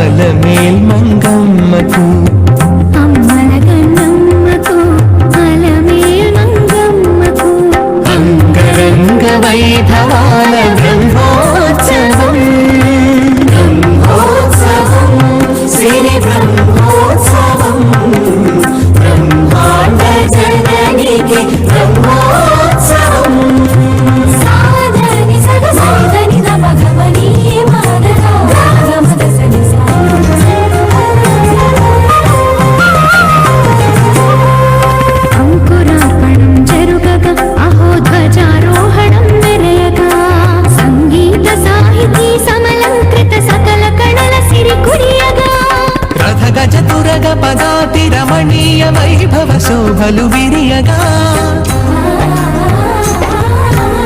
అలమేల్ మంగమ్మకు అమ్మల గన్నమ్మకు అలమేల్ మంగమ్మకు అంగరంగ వైభవాల బ్రహ్మోత్సవం బ్రహ్మోత్సవం సిరి బ్రహ్మోత్సవం బ్రహ్మాండ జననికి బ్రహ్మోత్సవం సాధని సగసాధని భగవని అంకురార్పణం జరుగగా అహోధ్వజారోహణం మెరయగా సంగీత సాహితీ సమలంకృత సకల కళల సిరి కురియగా రథ గజ తురగ పదాతి రమణీయ వైభవ శోభలు విరియగా